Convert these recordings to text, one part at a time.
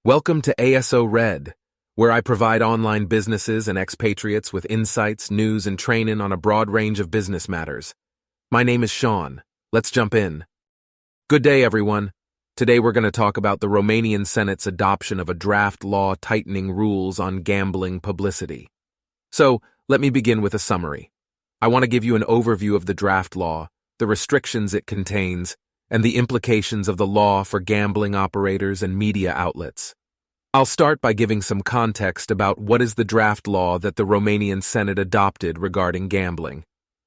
Welcome to ASO Red, where I provide online businesses and expatriates with insights, news, and training on a broad range of business matters. My name is Sean. Let's jump in. Good day, everyone. Today we're going to talk about the Romanian Senate's adoption of a draft law tightening rules on gambling publicity. So, let me begin with a summary. I want to give you an overview of the draft law, the restrictions it contains, and the implications of the law for gambling operators and media outlets. I'll start by giving some context about what is the draft law that the Romanian Senate adopted regarding gambling.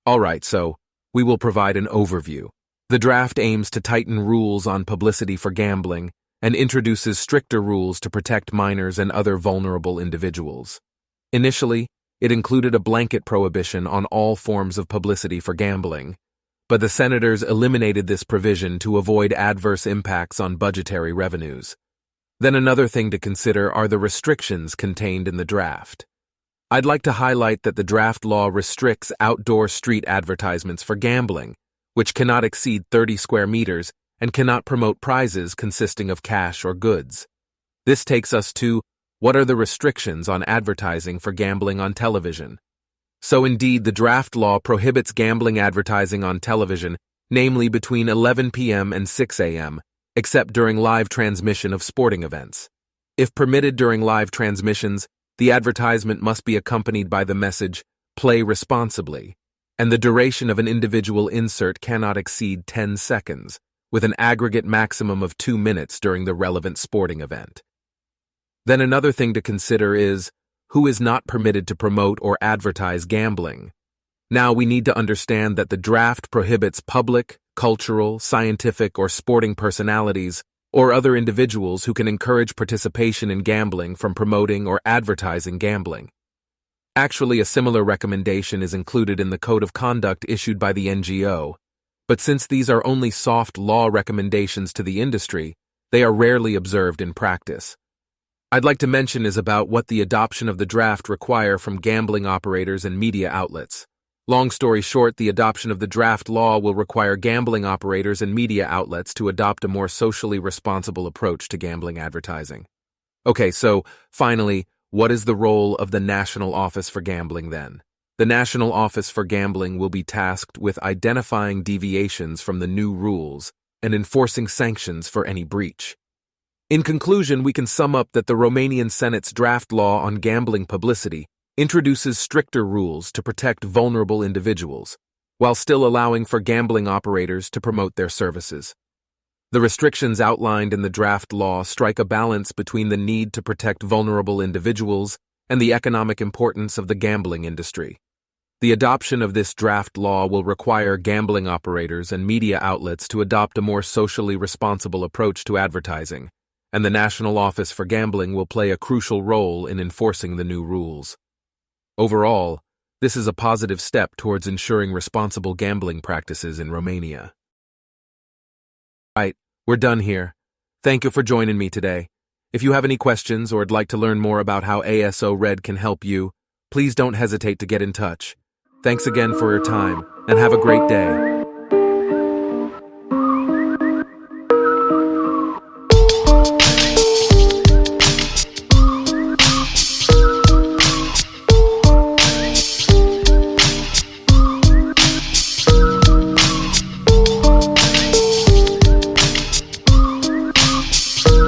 Alright, so we will provide an overview. The draft aims to tighten rules on publicity for gambling and introduces stricter rules to protect minors and other vulnerable individuals. Initially, it included a blanket prohibition on all forms of publicity for gambling, but the senators eliminated this provision to avoid adverse impacts on budgetary revenues. Then another thing to consider are the restrictions contained in the draft. I'd like to highlight that the draft law restricts outdoor street advertisements for gambling, which cannot exceed 30 square meters and cannot promote prizes consisting of cash or goods. This takes us to, what are the restrictions on advertising for gambling on television? So indeed, the draft law prohibits gambling advertising on television, namely between 11 p.m. and 6 a.m., except during live transmission of sporting events. If permitted during live transmissions, the advertisement must be accompanied by the message, "Play responsibly," and the duration of an individual insert cannot exceed 10 seconds, with an aggregate maximum of 2 minutes during the relevant sporting event. Then another thing to consider is, who is not permitted to promote or advertise gambling? Now we need to understand that the draft prohibits public, cultural, scientific, or sporting personalities or other individuals who can encourage participation in gambling from promoting or advertising gambling. Actually, a similar recommendation is included in the Code of Conduct issued by the NGO, but since these are only soft law recommendations to the industry, they are rarely observed in practice. I'd like to mention is about what the adoption of the draft require from gambling operators and media outlets. Long story short, the adoption of the draft law will require gambling operators and media outlets to adopt a more socially responsible approach to gambling advertising. Okay, so finally, what is the role of the National Office for Gambling then? The National Office for Gambling will be tasked with identifying deviations from the new rules and enforcing sanctions for any breach. In conclusion, we can sum up that the Romanian Senate's draft law on gambling publicity introduces stricter rules to protect vulnerable individuals, while still allowing for gambling operators to promote their services. The restrictions outlined in the draft law strike a balance between the need to protect vulnerable individuals and the economic importance of the gambling industry. The adoption of this draft law will require gambling operators and media outlets to adopt a more socially responsible approach to advertising, and the National Office for Gambling will play a crucial role in enforcing the new rules. Overall, this is a positive step towards ensuring responsible gambling practices in Romania. Right, we're done here. Thank you for joining me today. If you have any questions or would like to learn more about how ASO Red can help you, please don't hesitate to get in touch. Thanks again for your time, and have a great day.